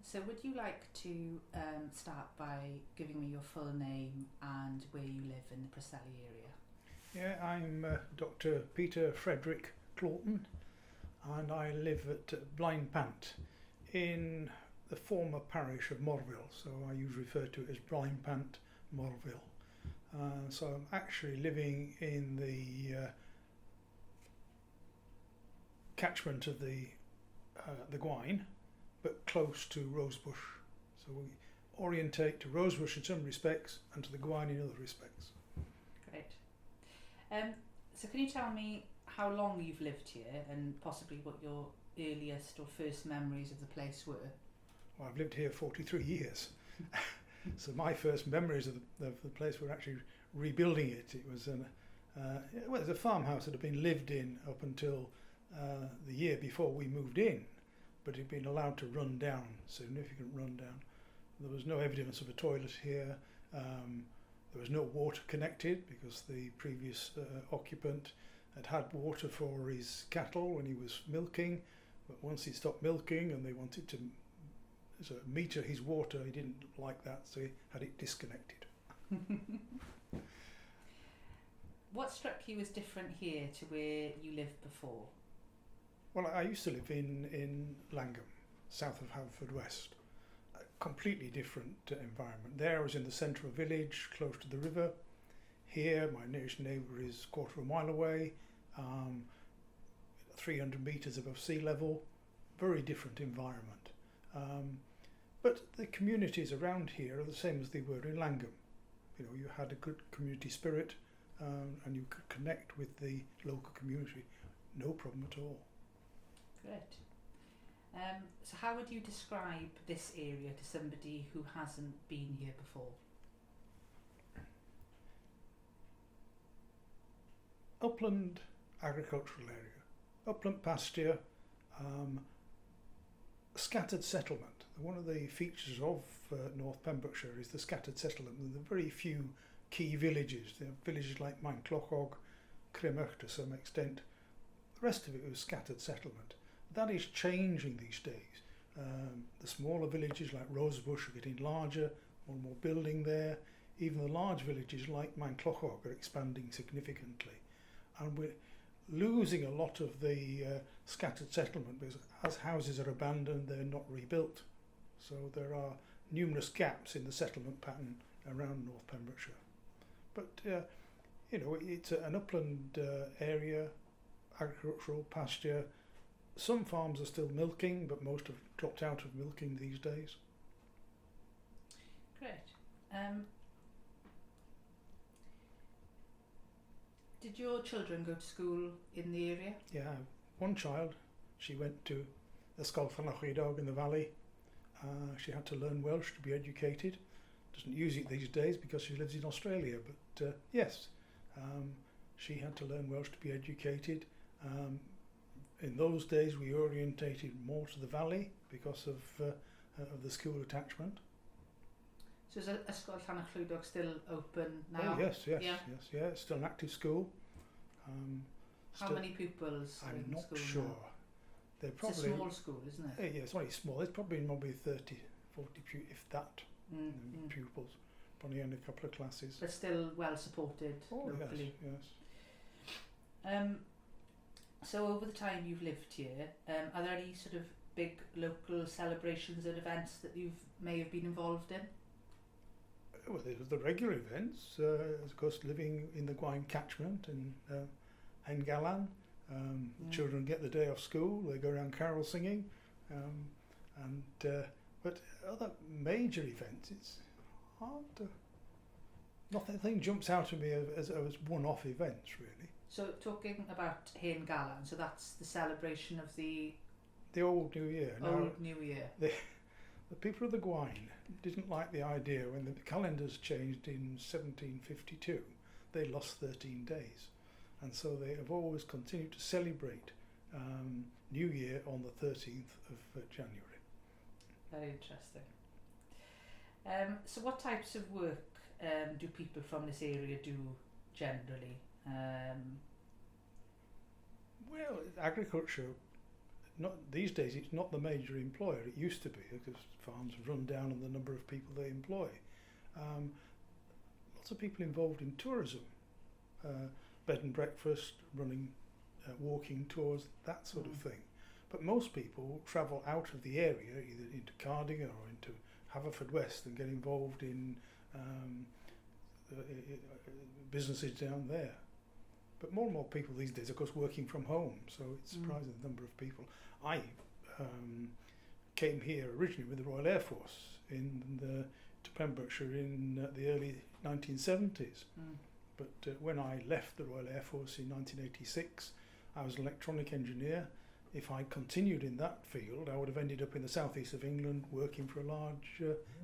So would you like to start by giving me your full name and where you live in the Preselis area? Yeah, I'm Dr. Peter Frederick Claughton, and I live at Blind Pant in the former parish of Morville, so I usually refer to it as Blind Pant, Morville. So I'm actually living in the catchment of the Gwaun, but close to Rosebush. So we orientate to Rosebush in some respects and to the Gwaun in other respects. Great. So can you tell me how long you've lived here and possibly what your earliest or first memories of the place were? Well, I've lived here 43 years. So my first memories of the place were actually rebuilding it. It was it was a farmhouse that had been lived in up until the year before we moved in, but it had been allowed to run down, significant rundown. There was no evidence of a toilet here. There was no water connected because the previous occupant had water for his cattle when he was milking, but once he stopped milking and they wanted to meter his water, he didn't like that, so he had it disconnected. What struck you as different here to where you lived before? Well, I used to live in Langham, south of Haverfordwest. A completely different environment. There I was in the centre of a village, close to the river. Here, my nearest neighbour is a quarter of a mile away, 300 metres above sea level. Very different environment. But the communities around here are the same as they were in Langham. You know, you had a good community spirit, and you could connect with the local community. No problem at all. Great. So how would you describe this area to somebody who hasn't been here before? Upland agricultural area, upland pasture, scattered settlement. One of the features of North Pembrokeshire is the scattered settlement. There are very few key villages. There are villages like Claughton, Crymych to some extent. The rest of it was scattered settlement. That is changing these days. The smaller villages like Rosebush are getting larger, more and more building there. Even the large villages like Claughton are expanding significantly. And we're losing a lot of the scattered settlement because as houses are abandoned, they're not rebuilt. So there are numerous gaps in the settlement pattern around North Pembrokeshire. But, you know, it's an upland area, agricultural, pasture. Some farms are still milking, but most have dropped out of milking these days. Great. Did your children go to school in the area? Yeah, one child, she went to the Archaeological in the valley. She had to learn Welsh to be educated. Doesn't use it these days because she lives in Australia, but yes, she had to learn Welsh to be educated. In those days we orientated more to the valley because of the school attachment. So is Ysgol Llanachlwydog still open now? Oh yes, it's still an active school. How many pupils are in I'm school not sure. now? They're probably, it's a small school, isn't it? Yeah, it's only small. It's probably 30, 40 if that, pupils. Probably only a couple of classes. But still well supported locally. Yes. So over the time you've lived here, are there any sort of big local celebrations and events that you may have been involved in? Well, there's the regular events, of course, living in the Gwaun catchment in Hengalan. Children get the day off school, they go around carol singing, but other major events, it's hard to... Nothing jumps out at me as one-off events, really. So talking about Hengalan, so that's the celebration of the Old New Year. New Year. The people of the Gwaun didn't like the idea when the calendars changed in 1752. They lost 13 days. And so they have always continued to celebrate New Year on the 13th of January. Very interesting. So what types of work do people from this area do generally? Well, agriculture not these days. It's not the major employer. It used to be, because farms run down on the number of people they employ. Lots of people involved in tourism, bed and breakfast, running, walking tours, that sort of thing. But most people travel out of the area, either into Cardigan or into Haverfordwest, and get involved in businesses down there. But more and more people these days, of course, working from home, so it's surprising the number of people. I came here originally with the Royal Air Force to Pembrokeshire in the early 1970s. But when I left the Royal Air Force in 1986, I was an electronic engineer. If I'd continued in that field, I would have ended up in the southeast of England working for a large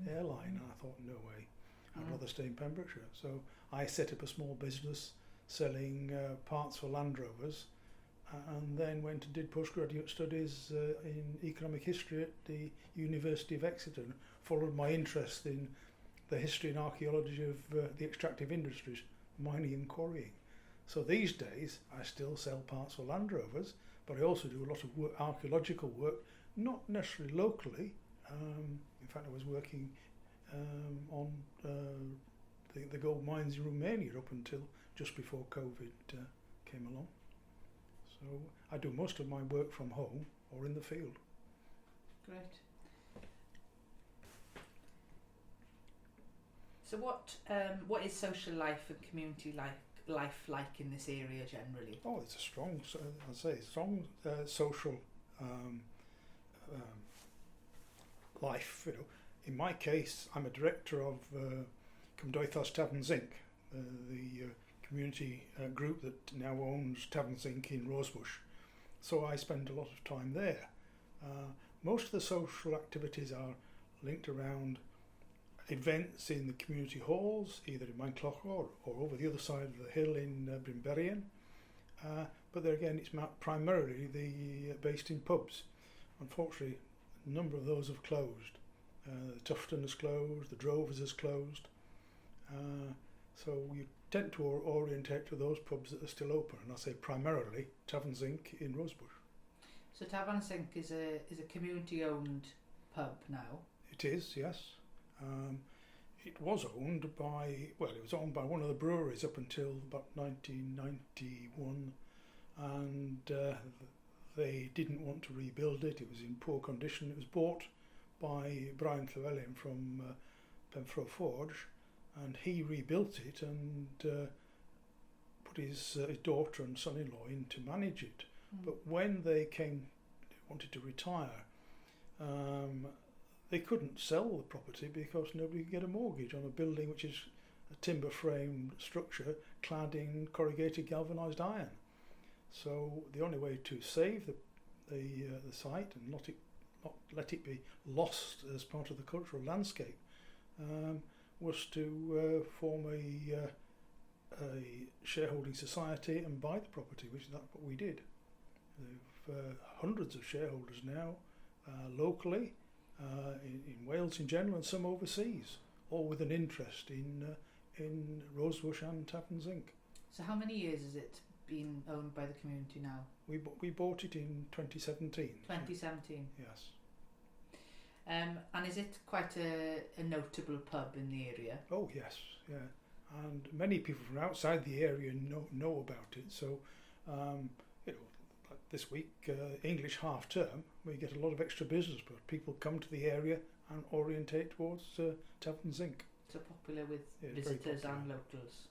airline. And I thought, no way, I'd rather stay in Pembrokeshire. So I set up a small business selling parts for Land Rovers, and then went and did postgraduate studies in economic history at the University of Exeter, and followed my interest in the history and archaeology of the extractive industries, mining and quarrying. So these days I still sell parts for Land Rovers, but I also do a lot of archaeological work, not necessarily locally. In fact, I was working on the gold mines in Romania up until just before COVID came along. So I do most of my work from home or in the field. Great. So what is social life and community life like in this area generally? Oh, it's a strong, social life. You know, in my case, I'm a director of Cymdoethas Taverns Inc., the community group that now owns Taverns Inc. in Rosebush. So I spend a lot of time there. Most of the social activities are linked around events in the community halls, either in Cloghton or over the other side of the hill in Brimberian. But there again, it's primarily based in pubs. Unfortunately, a number of those have closed. The Tufton has closed, the Drovers has closed. So we tend to orientate to those pubs that are still open, and I say primarily Taverns Inc. in Rosebush. So Taverns Inc. is a community-owned pub now? It is, yes. It was owned by one of the breweries up until about 1991, and they didn't want to rebuild it. It was in poor condition. It was bought by Brian Llewellyn from Penfro Forge, and he rebuilt it and put his daughter and son-in-law in to manage it. But when they wanted to retire, they couldn't sell the property because nobody could get a mortgage on a building which is a timber framed structure clad in corrugated galvanised iron. So the only way to save the site and not let it be lost as part of the cultural landscape was to form a shareholding society and buy the property, which is what we did. They've hundreds of shareholders now, locally, in Wales in general, and some overseas, all with an interest in Rosebush and Taverns Inc. So how many years has it been owned by the community now? We bought it in 2017. 2017? Yes. And is it quite a notable pub in the area? Oh yes, yeah. And many people from outside the area know about it. So, like this week, English half term, we get a lot of extra business, but people come to the area and orientate towards Taverns Inc. So popular with visitors and locals.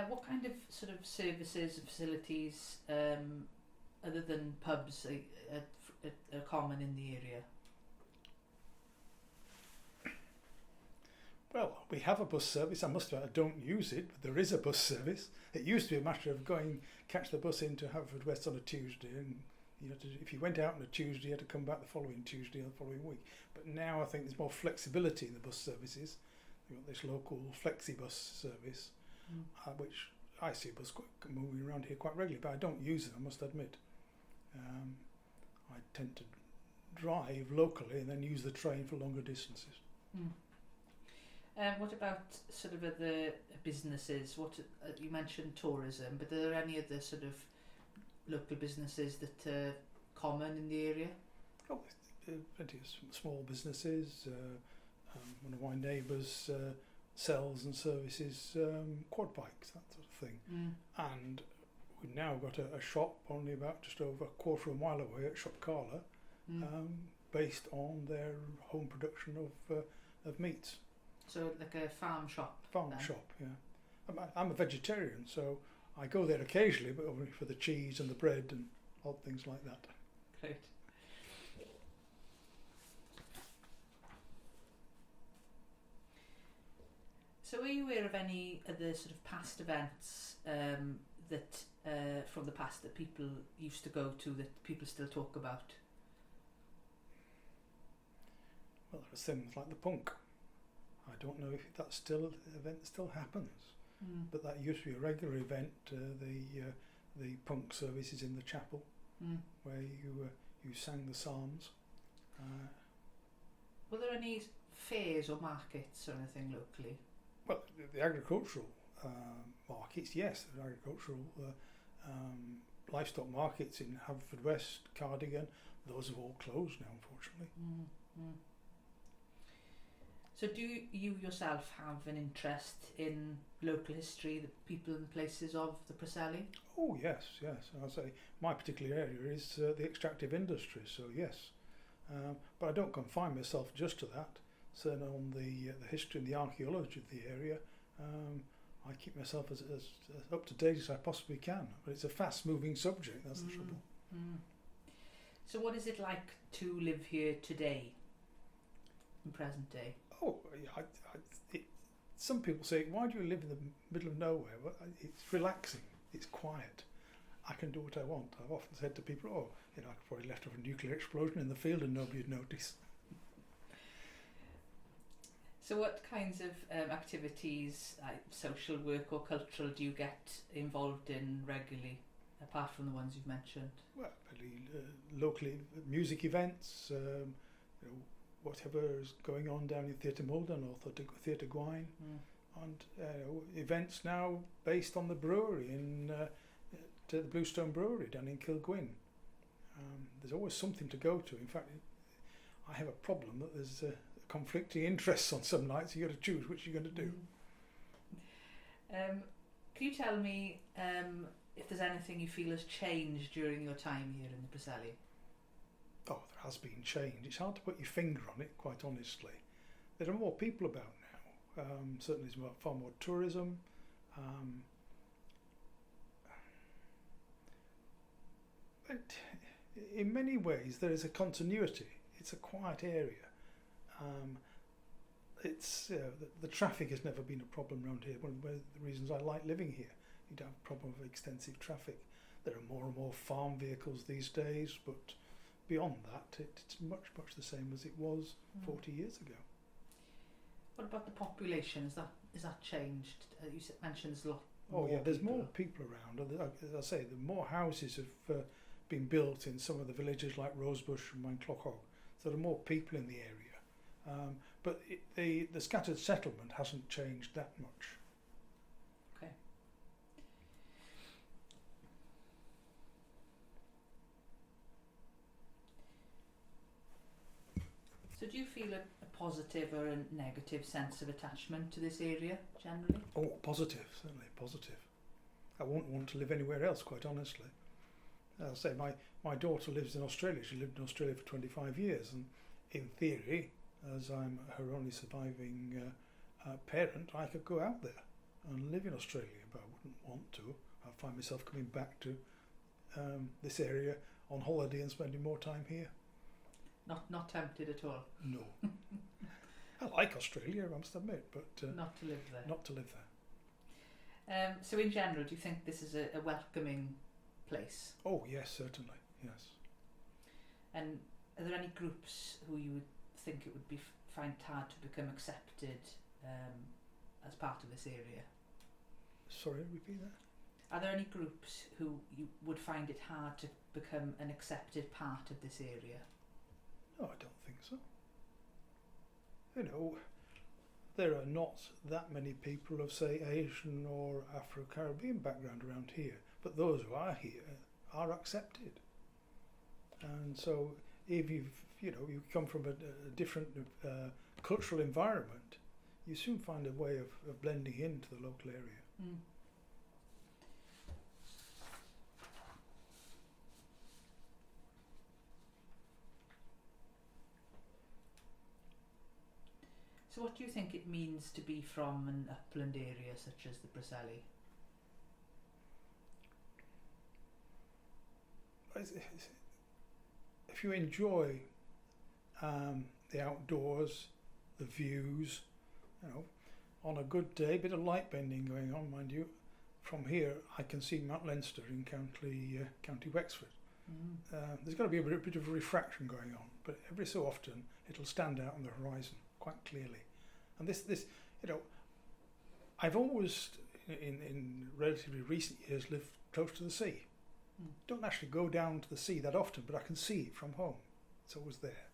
What kind of sort of services and facilities, other than pubs, are common in the area? Well, we have a bus service. I must admit, I don't use it, but there is a bus service. It used to be a matter of catch the bus into Haverfordwest on a Tuesday, and if you went out on a Tuesday, you had to come back the following Tuesday or the following week. But now I think there's more flexibility in the bus services. We've got this local flexi-bus service, which I see a bus moving around here quite regularly, but I don't use it, I must admit. I tend to drive locally and then use the train for longer distances. What about sort of other businesses? You mentioned tourism, but are there any other sort of local businesses that are common in the area? Oh, plenty of small businesses. One of my neighbours sells and services quad bikes, that sort of thing. And we've now got a shop only about just over a quarter of a mile away at Shop Carla, based on their home production of meats. So like a farm shop? Farm then? shop, yeah. I'm a vegetarian, so I go there occasionally, but only for the cheese and the bread and odd things like that. Great. So are you aware of any other sort of past events that from the past that people used to go to, that people still talk about? Well, there's things like the punk. I don't know if that event still happens, but that used to be a regular event. The punk services in the chapel, where you sang the psalms. Were there any fairs or markets or anything locally? Well, the agricultural markets, yes, the agricultural livestock markets in Haverfordwest, Cardigan, those have all closed now, unfortunately. So do you yourself have an interest in local history, the people and places of the Preselis? Oh yes. I'll say my particular area is the extractive industry, so yes. But I don't confine myself just to that. Certainly on the history and the archaeology of the area, I keep myself as up to date as I possibly can. But it's a fast-moving subject, that's the trouble. So what is it like to live here today, in present day? Oh, some people say, why do you live in the middle of nowhere? Well, it's relaxing, it's quiet. I can do what I want. I've often said to people, I could probably left off a nuclear explosion in the field and nobody would notice. So what kinds of activities, like social work or cultural, do you get involved in regularly, apart from the ones you've mentioned? Well, locally, music events, whatever is going on down in Theatre Mulden or Theatre Gwine, and events now based on the brewery the Bluestone Brewery down in Kilgwyn. There's always something to go to. In fact, I have a problem that there's conflicting interests on some nights. You've got to choose which you're going to do. Can you tell me if there's anything you feel has changed during your time here in the Preselis? Oh, there has been change. It's hard to put your finger on it, quite honestly. There are more people about now. Certainly there's far more tourism. But in many ways there is a continuity. It's a quiet area. The traffic has never been a problem around here. One of the reasons I like living here, you don't have a problem of extensive traffic. There are more and more farm vehicles these days, but beyond that, it's much the same as it was 40 years ago. What about the population? Is that changed? You mentioned there's a lot. There's more people around. As I say, the more houses have been built in some of the villages like Rosebush and Claughton, so there are more people in the area. But the scattered settlement hasn't changed that much. Okay. So do you feel a positive or a negative sense of attachment to this area generally? Oh, positive, certainly positive. I wouldn't want to live anywhere else, quite honestly. I'll say my daughter lives in Australia. She lived in Australia for 25 years, and in theory, as I'm her only surviving parent, I could go out there and live in Australia, but I wouldn't want to. I find myself coming back to this area on holiday and spending more time here. Not tempted at all? No. I like Australia, I must admit, but not to live there. Not to live there. So in general, do you think this is a welcoming place? Oh yes, certainly, yes. And are there any groups who you would think it would find hard to become accepted as part of this area? Sorry, repeat that? Are there any groups who you would find it hard to become an accepted part of this area? No, I don't think so. There are not that many people of, say, Asian or Afro-Caribbean background around here, but those who are here are accepted. And so if you come from a different cultural environment, you soon find a way of blending into the local area. Mm. So what do you think it means to be from an upland area such as the Preselis? If you enjoy the outdoors, the views, on a good day, a bit of light bending going on, mind you. From here, I can see Mount Leinster in County Wexford. Mm. There's got to be a bit of a refraction going on, but every so often it'll stand out on the horizon quite clearly. And this, I've always, in relatively recent years, lived close to the sea. Mm. Don't actually go down to the sea that often, but I can see it from home. It's always there.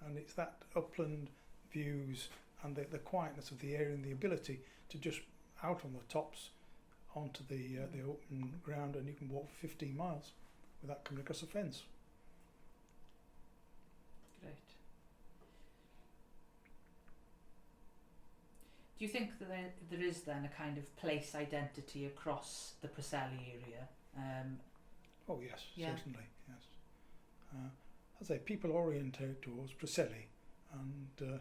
And it's that upland views and the quietness of the area and the ability to just out on the tops onto the open ground, and you can walk for 15 miles without coming across a fence. Great. Do you think that there is then a kind of place identity across the Preselis area? Oh yes, Yeah. certainly, yes. As I say, people orientate towards Preselis, and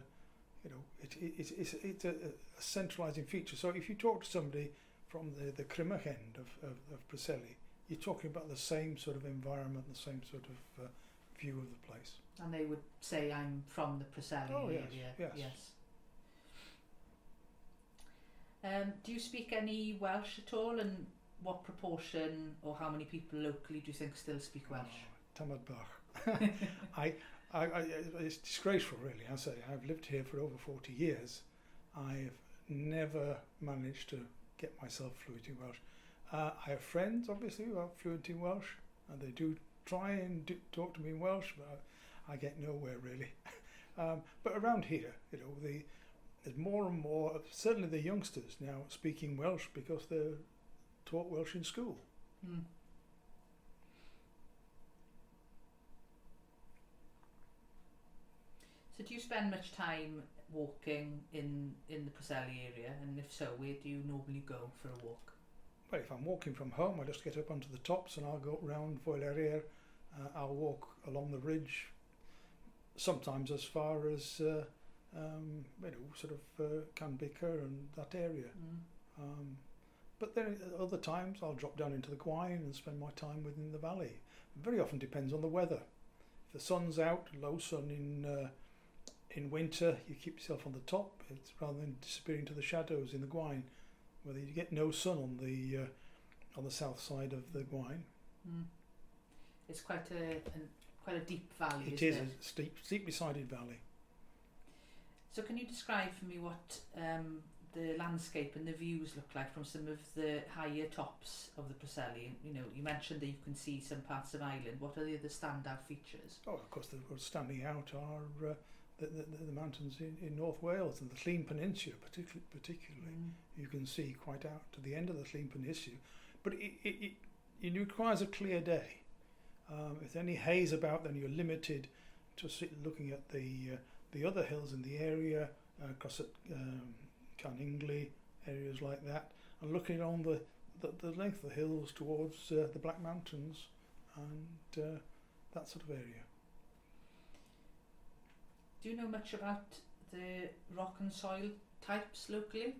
it's a centralising feature. So if you talk to somebody from the Crimach end of Preselis, you're talking about the same sort of environment, the same sort of view of the place. And they would say, I'm from the Preselis area. Yes. Do you speak any Welsh at all, and what proportion or how many people locally do you think still speak Welsh? Tamad Bach. It's disgraceful, really. I say I've lived here for over 40 years. I've never managed to get myself fluent in Welsh. I have friends, obviously, who are fluent in Welsh, and they do try and talk to me in Welsh, but I get nowhere really. But around here, there's more and more, certainly the youngsters now speaking Welsh because they're taught Welsh in school. Mm. So do you spend much time walking in the Preselis area, and if so, where do you normally go for a walk? Well, if I'm walking from home, I just get up onto the tops and I'll go round Foileria. I'll walk along the ridge, sometimes as far as Canbicker and that area. Mm. But then at other times I'll drop down into the Gwaun and spend my time within the valley. It very often depends on the weather. If the sun's out, low sun in winter, you keep yourself on the top. It's rather than disappearing to the shadows in the Gwaun, where you get no sun on the south side of the Gwaun. Mm. It's quite a deep valley. It is a steeply sided valley. So can you describe for me what the landscape and the views look like from some of the higher tops of the Preselis? You mentioned that you can see some parts of Ireland. What are the other standout features? Oh, of course, what's standing out are the mountains in North Wales and the Llŷn Peninsula, particularly. Mm. You can see quite out to the end of the Llŷn Peninsula, but it requires a clear day. If there's any haze about, then you're limited to looking at the other hills in the area, across at Carningley, areas like that, and looking on the length of the hills towards the Black Mountains and that sort of area. Do you know much about the rock and soil types locally?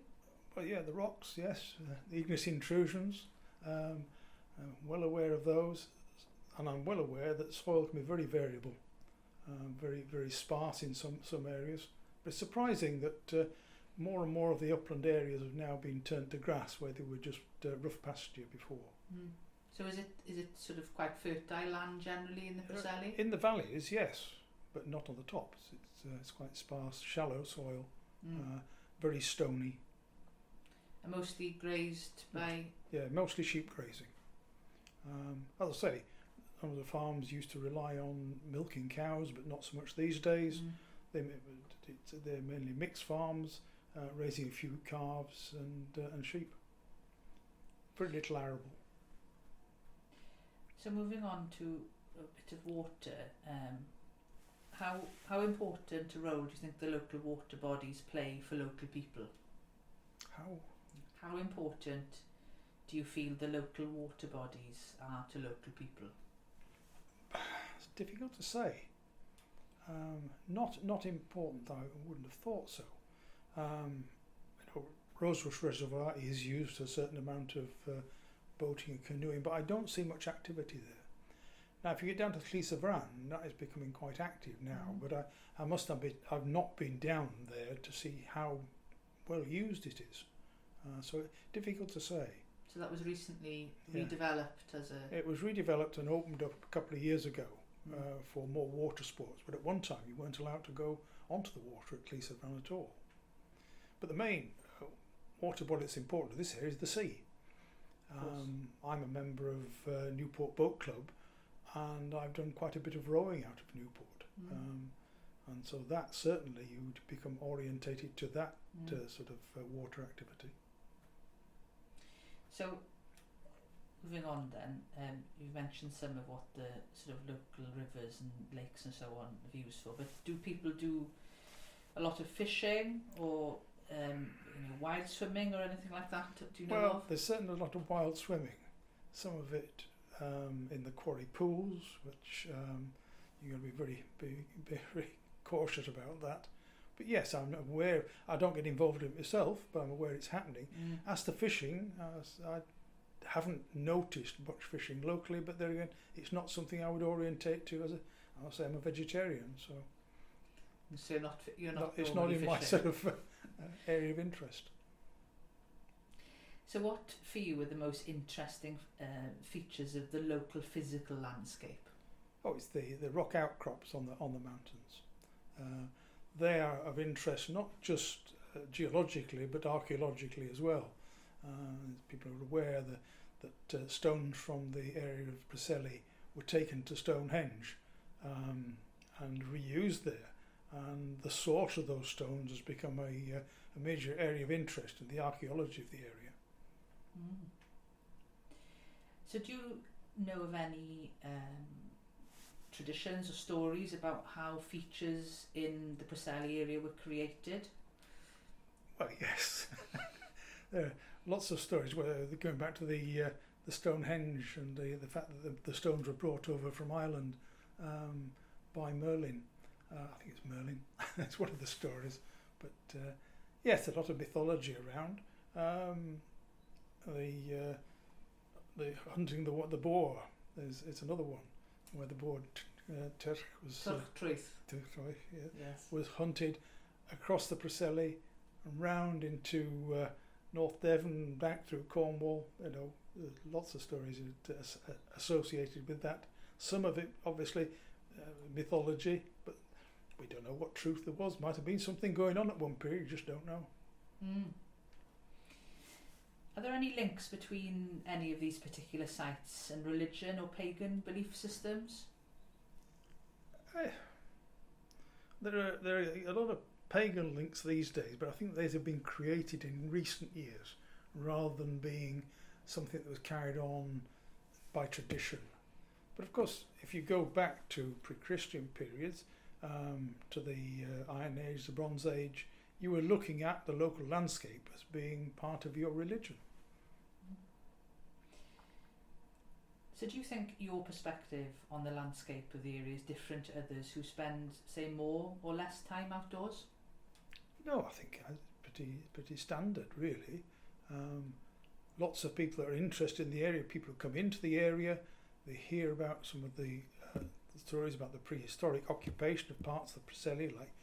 Well, yeah, the rocks, yes, the igneous intrusions. I'm well aware of those, and I'm well aware that soil can be very variable, very, very sparse in some areas. But it's surprising that more and more of the upland areas have now been turned to grass where they were just rough pasture before. Mm. So is it sort of quite fertile land generally in the Preselis? In the valleys, yes, but not on the tops. It's quite sparse, shallow soil, very stony. And mostly grazed by... Yeah, mostly sheep grazing. As I say, some of the farms used to rely on milking cows, but not so much these days. Mm. They're mainly mixed farms, raising a few calves and sheep. Very little arable. So moving on to a bit of water, how important a role do you think the local water bodies play for local people? How important do you feel the local water bodies are to local people? It's difficult to say. Not important. I wouldn't have thought so. Rosebush Reservoir is used a certain amount of boating and canoeing, but I don't see much activity there. Now, if you get down to Llys-y-Fran, that is becoming quite active now. But I must admit, I've not been down there to see how well used it is. So difficult to say. So that was recently redeveloped as a... It was redeveloped and opened up a couple of years ago for more water sports. But at one time, you weren't allowed to go onto the water at Llys-y-Fran at all. But the main water body that's important to this area is the sea. I'm a member of Newport Boat Club, and I've done quite a bit of rowing out of Newport. And so that certainly you would become orientated to that sort of water activity. So moving on then, you've mentioned some of what the sort of local rivers and lakes and so on are used for, but do people do a lot of fishing or wild swimming or anything like that? Do you know of? There's certainly a lot of wild swimming. Some of it in the quarry pools, which you're going to be very cautious about that. But yes, I'm aware. I don't get involved in it myself, but I'm aware it's happening. As to fishing, I haven't noticed much fishing locally, but there again, it's not something I would orientate to. I'll say I'm a vegetarian, so. So you're not. It's not in fishing. My sort of area of interest. So what for you are the most interesting features of the local physical landscape? Oh, it's the rock outcrops on the mountains. They are of interest not just geologically but archaeologically as well. People are aware that stones from the area of Preselis were taken to Stonehenge and reused there, and the source of those stones has become a major area of interest in the archaeology of the area. So do you know of any traditions or stories about how features in the Preselis area were created? Well, yes. There are lots of stories where they're going back to the Stonehenge and the fact that the stones were brought over from Ireland by Merlin. I think it's Merlin. That's one of the stories. But yes, a lot of mythology around. The hunting the boar. It's another one where the boar was hunted across the Preselis and round into North Devon, back through Cornwall. There's lots of stories associated with that. Some of it, obviously, mythology, but we don't know what truth there was. Might have been something going on at one period, you just don't know. Are there any links between any of these particular sites and religion or pagan belief systems? There are a lot of pagan links these days, but I think these have been created in recent years rather than being something that was carried on by tradition. But of course, if you go back to pre-Christian periods, to the Iron Age, the Bronze Age, you were looking at the local landscape as being part of your religion. So do you think your perspective on the landscape of the area is different to others who spend, say, more or less time outdoors? No, I think it's pretty standard, really. Lots of people that are interested in the area, people who come into the area, they hear about some of the stories about the prehistoric occupation of parts of the Preselis, like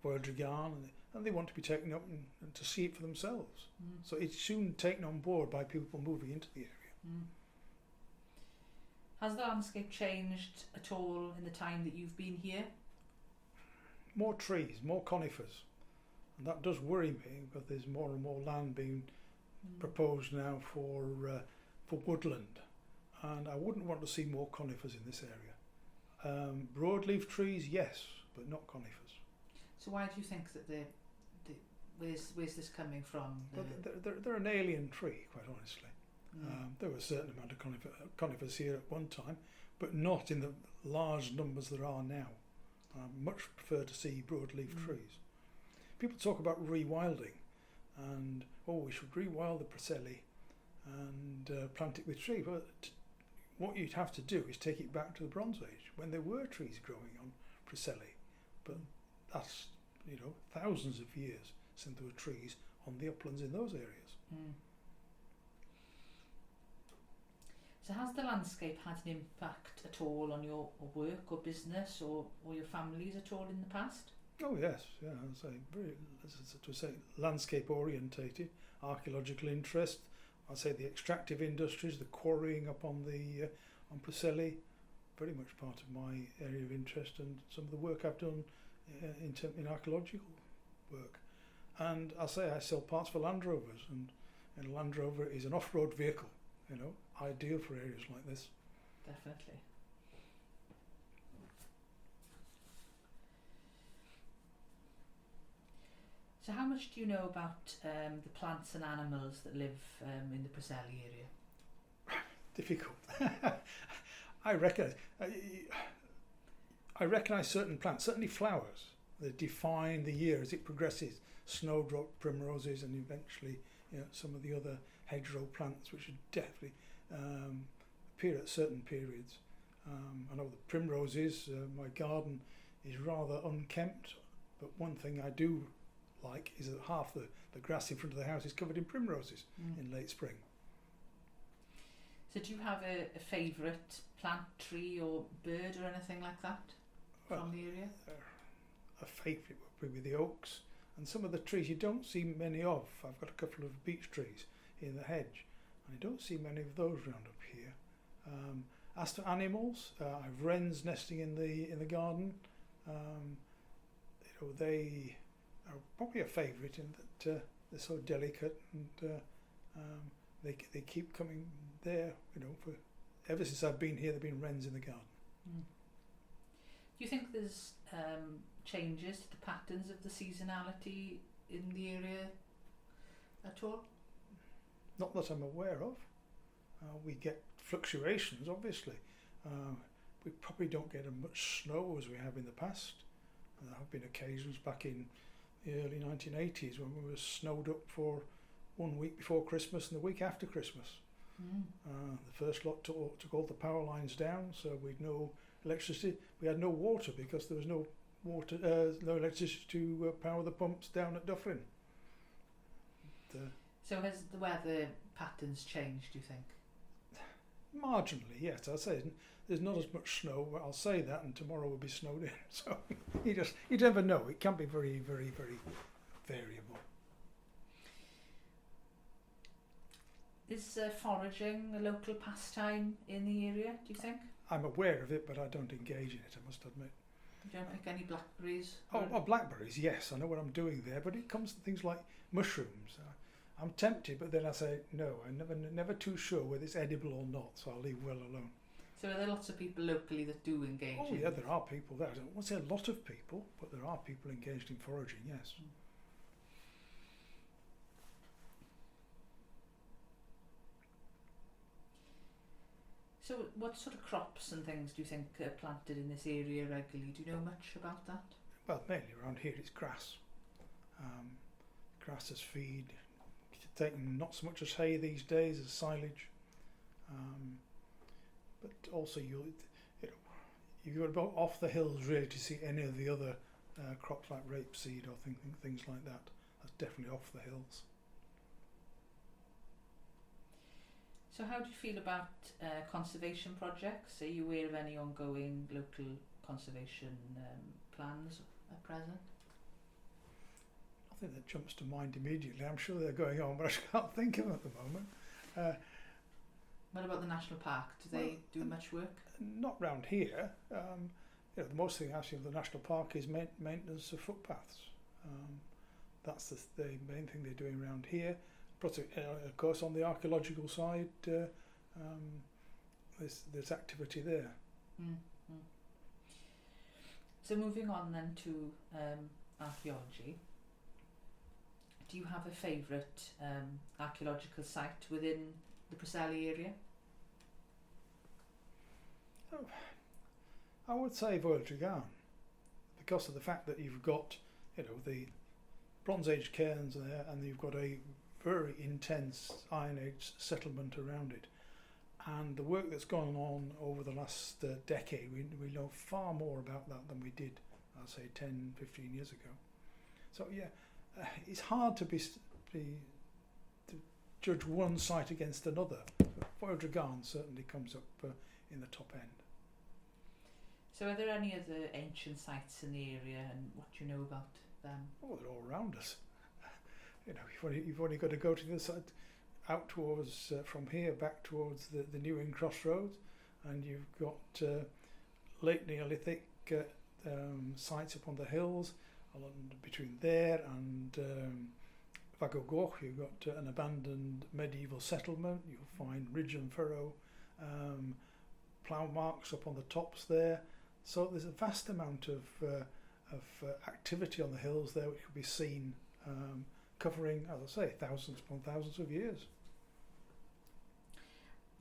Voeldrigan, and they want to be taken up and to see it for themselves. So it's soon taken on board by people moving into the area. Has the landscape changed at all in the time that you've been here? More trees, more conifers, and that does worry me, because there's more and more land being proposed now for woodland, and I wouldn't want to see more conifers in this area. Broadleaf trees, yes, but not conifers. So why do you think that where's this coming from? They're an alien tree, quite honestly. There were a certain amount of conifers here at one time, but not in the large numbers there are now. I much prefer to see broadleaf trees. People talk about rewilding, and we should rewild the Preselis and plant it with trees. But what you'd have to do is take it back to the Bronze Age when there were trees growing on Preselis. But that's thousands of years since there were trees on the uplands in those areas. So has the landscape had an impact at all on your work or business or your families at all in the past? Oh yes, yeah. As I say, landscape orientated, archaeological interest. I'd say the extractive industries, the quarrying up on Preselis, very much part of my area of interest, and some of the work I've done in archaeological work. And I sell parts for Land Rovers, and a Land Rover is an off-road vehicle, ideal for areas like this. Definitely. So how much do you know about the plants and animals that live in the Preselis area? Difficult. I recognise certain plants, certainly flowers, that define the year as it progresses. Snowdrop, primroses, and eventually some of the other hedgerow plants, which should definitely appear at certain periods. I know the primroses, my garden is rather unkempt, but one thing I do like is that half the grass in front of the house is covered in primroses in late spring. So do you have a favourite plant, tree or bird or anything like that from the area? A favourite would be the oaks, and some of the trees you don't see many of. I've got a couple of beech trees in the hedge, and I don't see many of those round up here. As to animals, I've wrens nesting in the garden. They are probably a favourite in that they're so delicate, and they keep coming there. For ever since I've been here, there've been wrens in the garden. Do you think there's changes to the patterns of the seasonality in the area at all? Not that I'm aware of. We get fluctuations, obviously. We probably don't get as much snow as we have in the past. There have been occasions back in the early 1980s when we were snowed up for 1 week before Christmas and the week after Christmas. The first lot took all the power lines down, so we'd no electricity. We had no water because there was no electricity to power the pumps down at Dublin. So has the weather patterns changed, do you think? Marginally, yes. I'd say there's not as much snow, but I'll say that, and tomorrow will be snowed in. So you never know. It can be very, very, very variable. Is foraging a local pastime in the area, do you think? I'm aware of it, but I don't engage in it, I must admit. Do you pick any blackberries? Oh, blackberries, yes. I know what I'm doing there, but it comes to things like mushrooms. I'm tempted, but then I say, no, I'm never too sure whether it's edible or not, so I'll leave well alone. So are there lots of people locally that do engage in? Oh, yeah, there are people there. I don't want to say a lot of people, but there are people engaged in foraging, yes. So what sort of crops and things do you think are planted in this area regularly? Do you know much about that? Well, mainly around here it's grass. Grass as feed, taking not so much as hay these days as silage. But also you go about off the hills really to see any of the other crops like rapeseed or things like that. That's definitely off the hills. So how do you feel about conservation projects? Are you aware of any ongoing local conservation plans at present? Nothing that jumps to mind immediately. I'm sure they're going on, but I can't think of them at the moment. What about the national park? Do they do much work? Not round here. The most thing actually of the national park is maintenance of footpaths. That's the main thing they're doing around here. But of course, on the archaeological side, there's activity there. So moving on then to archaeology, do you have a favourite archaeological site within the Preselis area? Oh, I would say Voeldregan, because of the fact that you've got, the Bronze Age cairns there, and you've got a very intense Iron Age settlement around it. And the work that's gone on over the last decade, we know far more about that than we did, I'd say, 10, 15 years ago. So yeah, it's hard to judge one site against another. Voeldregan certainly comes up in the top end. So are there any other ancient sites in the area, and what do you know about them? Oh, they're all around us. You've only got to go to the side, out towards, from here back towards the New Inn Crossroads, and you've got late Neolithic sites up on the hills, along between there and Vagogoch. You've got an abandoned medieval settlement. You'll find ridge and furrow plough marks up on the tops there. So there's a vast amount of activity on the hills there which could be seen, covering, as I say, thousands upon thousands of years.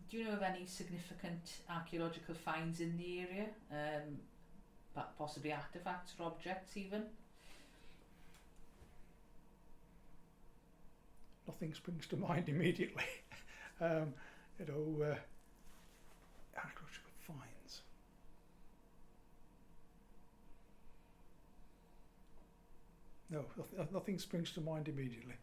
Do you know of any significant archaeological finds in the area? Possibly artefacts or objects even? Nothing springs to mind immediately. Archaeological finds. No, nothing springs to mind immediately.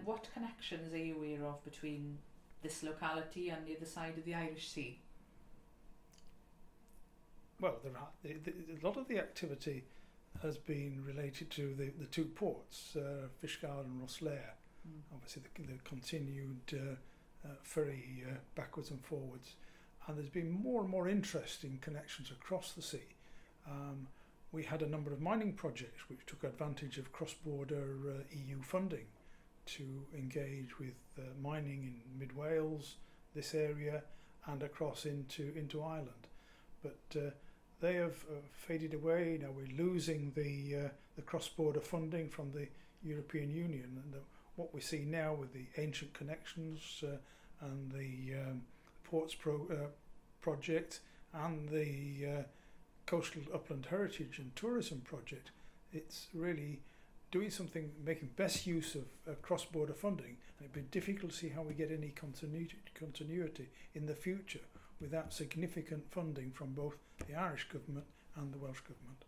What connections are you aware of between this locality and the other side of the Irish Sea? Well, there are a lot of the activity has been related to the two ports, Fishguard and Rosslare. Obviously, the continued ferry backwards and forwards, and there's been more and more interest in connections across the sea. We had a number of mining projects which took advantage of cross-border EU funding to engage with mining in Mid Wales, this area, and across into Ireland. But they have faded away. Now we're losing the cross-border funding from the European Union, and what we see now with the ancient connections and the ports project and the Coastal Upland Heritage and Tourism project, it's really doing something, making best use of cross-border funding. And it'd be difficult to see how we get any continuity in the future without significant funding from both the Irish government and the Welsh government.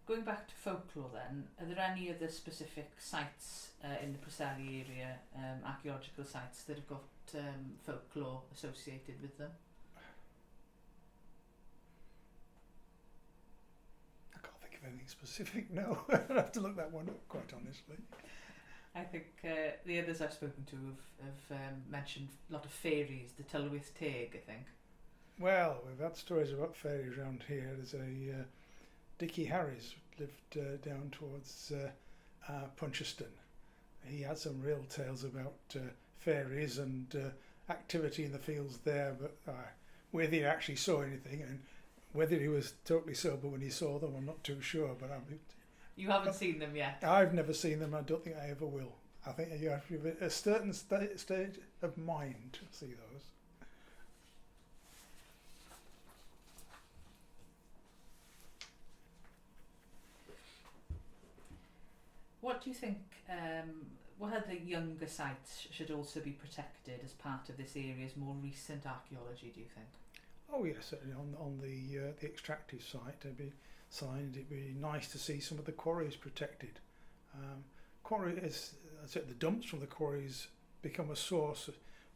Going back to folklore then, are there any other specific sites in the Preselis area, archaeological sites, that have got folklore associated with them? I can't think of anything specific, no. I'd have to look that one up, quite honestly. I think the others I've spoken to have mentioned a lot of fairies, the Tylwyth Teg, I think. Well, we've had stories about fairies around here. There's a Dickie Harris lived down towards Puncheston. He had some real tales about fairies and activity in the fields there, but whether he actually saw anything and whether he was totally sober when he saw them, I'm not too sure. But you haven't seen them yet? I've never seen them. I don't think I ever will. I think you have to be a certain state of mind to see those. What do you think, what other younger sites should also be protected as part of this area's more recent archaeology, do you think? Oh yes, certainly on the extractive site, it'd be nice to see some of the quarries protected. Quarries, the dumps from the quarries become a source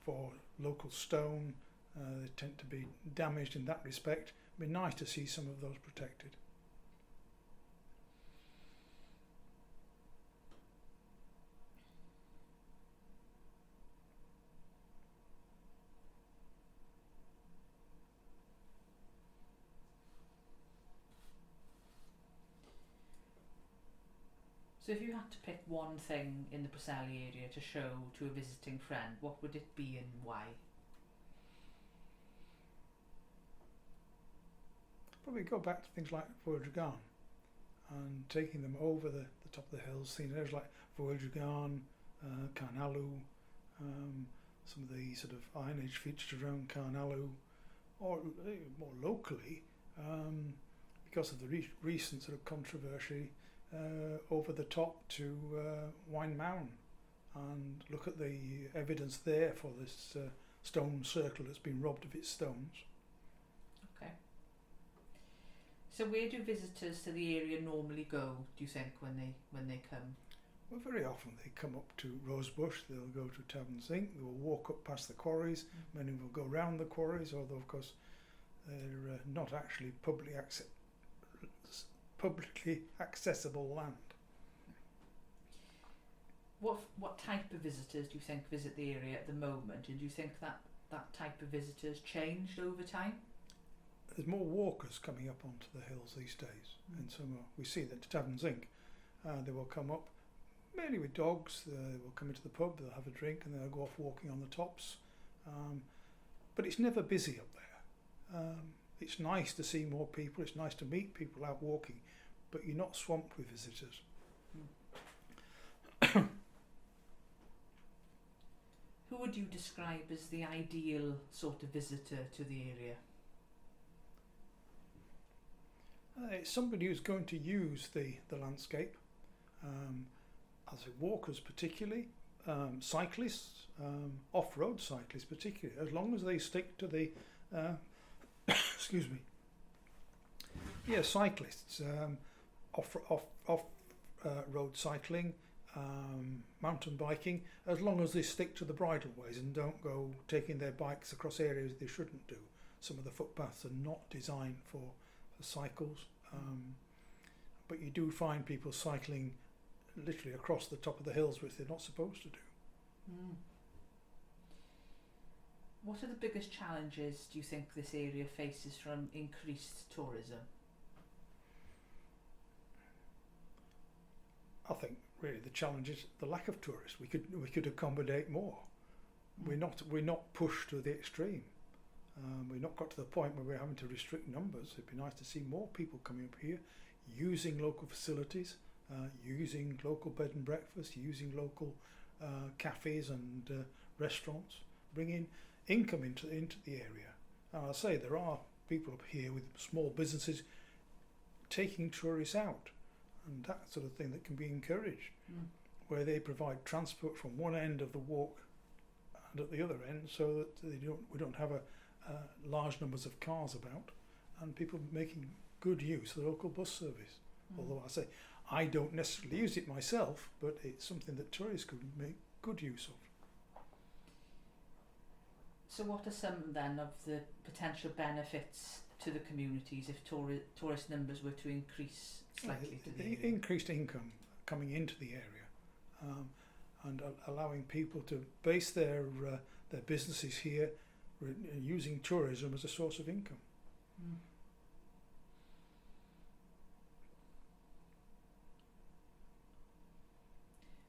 for local stone. They tend to be damaged in that respect. It'd be nice to see some of those protected. So if you had to pick one thing in the Preselis area to show to a visiting friend, what would it be and why? Probably go back to things like Voeldregan and taking them over the top of the hills, seeing areas like Voeldregan, Carnalu, some of the sort of Iron Age features around Carnalu, or more locally, because of the recent sort of controversy over the top to Winemown, and look at the evidence there for this stone circle that's been robbed of its stones. Okay. So where do visitors to the area normally go, do you think, when they come? Well, very often they come up to Rosebush, they'll go to Tavern Zinc, they will walk up past the quarries, many will go round the quarries, although of course they're not actually publicly accessible land. What type of visitors do you think visit the area at the moment, and do you think that type of visitors changed over time? There's more walkers coming up onto the hills these days in summer. We see that to Tavern Zinc, they will come up mainly with dogs, they will come into the pub, they'll have a drink and they'll go off walking on the tops. But it's never busy up there. It's nice to see more people, it's nice to meet people out walking, but you're not swamped with visitors. Who would you describe as the ideal sort of visitor to the area? It's somebody who's going to use the landscape, as walkers particularly, cyclists, off-road cyclists particularly, as long as they stick to the excuse me. Yeah, cyclists, off-road cycling, mountain biking, as long as they stick to the bridleways and don't go taking their bikes across areas they shouldn't do. Some of the footpaths are not designed for cycles, but you do find people cycling literally across the top of the hills, which they're not supposed to do. What are the biggest challenges do you think this area faces from increased tourism? I think really the challenge is the lack of tourists. We could accommodate more. We're not pushed to the extreme. We've not got to the point where we're having to restrict numbers. It'd be nice to see more people coming up here, using local facilities, using local bed and breakfast, using local cafes and restaurants, bringing income into the area. And I'll say there are people up here with small businesses taking tourists out, and that sort of thing that can be encouraged, where they provide transport from one end of the walk and at the other end, so that we don't have large numbers of cars about, and people making good use of the local bus service. Although I say I don't necessarily use it myself, but it's something that tourists could make good use of. So what are some then of the potential benefits to the communities if tourist numbers were to increase slightly to the area? Increased income coming into the area, and allowing people to base their businesses here, using tourism as a source of income.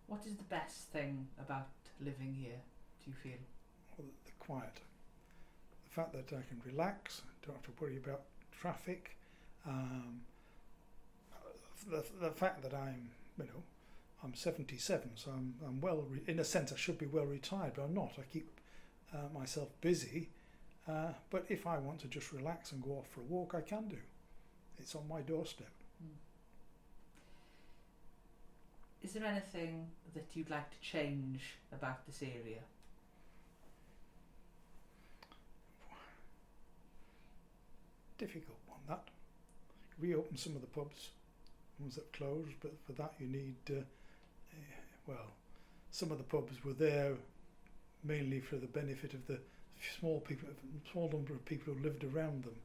What is the best thing about living here, do you feel? Well, the quiet. The fact that I can relax, don't have to worry about traffic. The fact that I'm 77, so I'm well. In a sense, I should be well retired, but I'm not. I keep myself busy. But if I want to just relax and go off for a walk, I can do. It's on my doorstep. Is there anything that you'd like to change about this area? Difficult one, that. Reopen some of the pubs, ones that closed, but for that you need, some of the pubs were there mainly for the benefit of the small number of people who lived around them.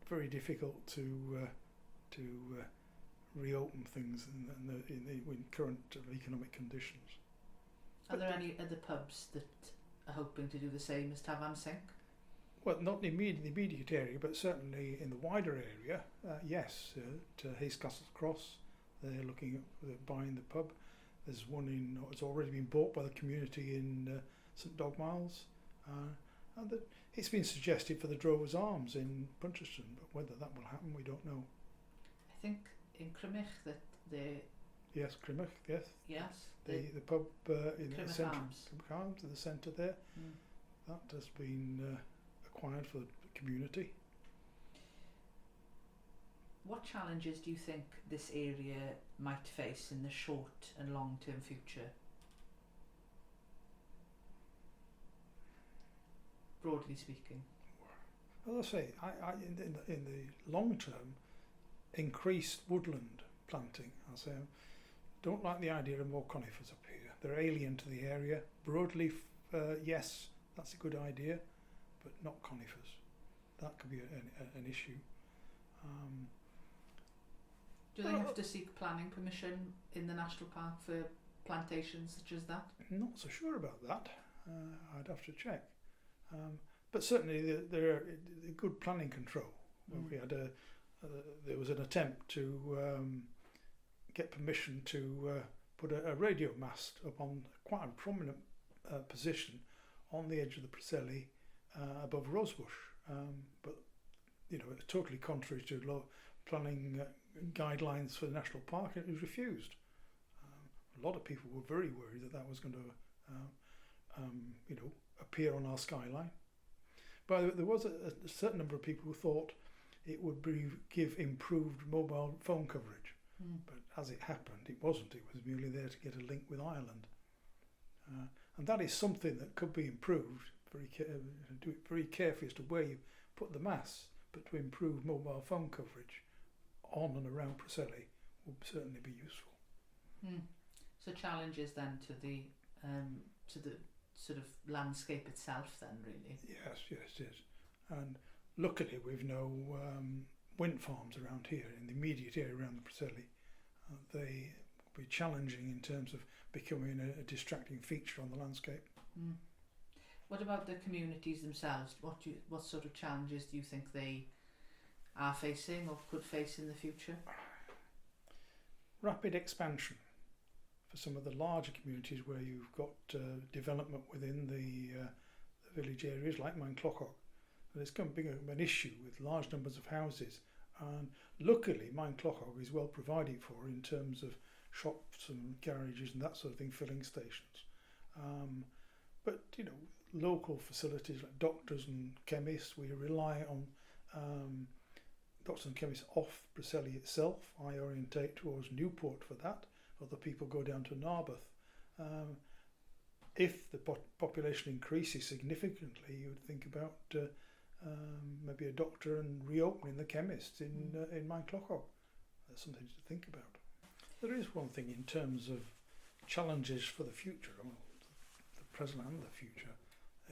Very difficult to reopen things in current economic conditions. Are there any other pubs that are hoping to do the same as Tavern Zinc? Well, not in the immediate area, but certainly in the wider area, yes. To Hayes-Castle Cross, they're looking at buying the pub. There's one it's already been bought by the community in St Dogmiles. And it's been suggested for the Drovers Arms in Puncheston, but whether that will happen, we don't know. I think in Crymych that they're Yes, Crimach, yes. Yes. The pub in the Crimach centre, Arms. Crimach Arms, in the centre there. Mm. That has been acquired for the community. What challenges do you think this area might face in the short and long-term future? Broadly speaking. As I say, I in the long term, increased woodland planting. I say, don't like the idea of more conifers up here. They're alien to the area. Broadleaf, yes, that's a good idea, but not conifers. That could be an issue. Do they have to seek planning permission in the national park for plantations such as that? Not so sure about that. I'd have to check. But certainly there are good planning control. We had there was an attempt to get permission to put a radio mast up on quite a prominent position on the edge of the Preselis above Rosebush. But you know, it's totally contrary to planning guidelines for the national park. It was refused. A lot of people were very worried that that was going to appear on our skyline. But there was a certain number of people who thought it would give improved mobile phone coverage. But as it happened, it wasn't. It was merely there to get a link with Ireland. And that is something that could be improved. Do it very carefully as to where you put the masts, but to improve mobile phone coverage on and around Preselis would certainly be useful. So challenges then to the sort of landscape itself then, really. Yes. And luckily we've no wind farms around here in the immediate area around the Preselis. They will be challenging in terms of becoming a distracting feature on the landscape. What about the communities themselves? What sort of challenges do you think they are facing or could face in the future? Rapid expansion. For some of the larger communities where you've got development within the village areas like Claughton, there's going to be an issue with large numbers of houses, and luckily Claughton is well provided for in terms of shops and garages and that sort of thing, filling stations. But you know, local facilities like doctors and chemists, we rely on doctors and chemists off Preselis itself. I orientate towards Newport for that. Other people go down to Narberth. If the population increases significantly, you would think about maybe a doctor and reopening the chemists in Claughton. That's something to think about. There is one thing in terms of challenges for the future, the present and the future,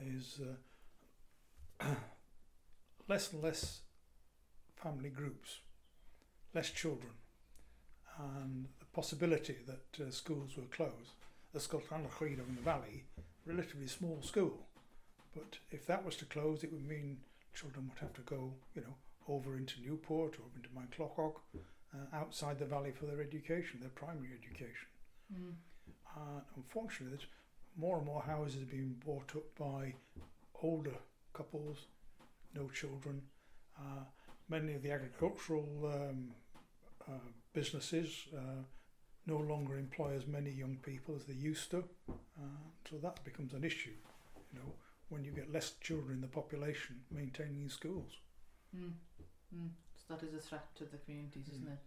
is less and less family groups, less children, and the possibility that schools will close. The Coastal Uplands in the valley, relatively small school, but if that was to close, it would mean children would have to go, over into Newport or into Claughton, outside the valley for their education, their primary education. Unfortunately, there's more and more houses being bought up by older couples, no children. Many of the agricultural businesses no longer employ as many young people as they used to, so that becomes an issue, when you get less children in the population maintaining schools. So that is a threat to the communities, isn't it?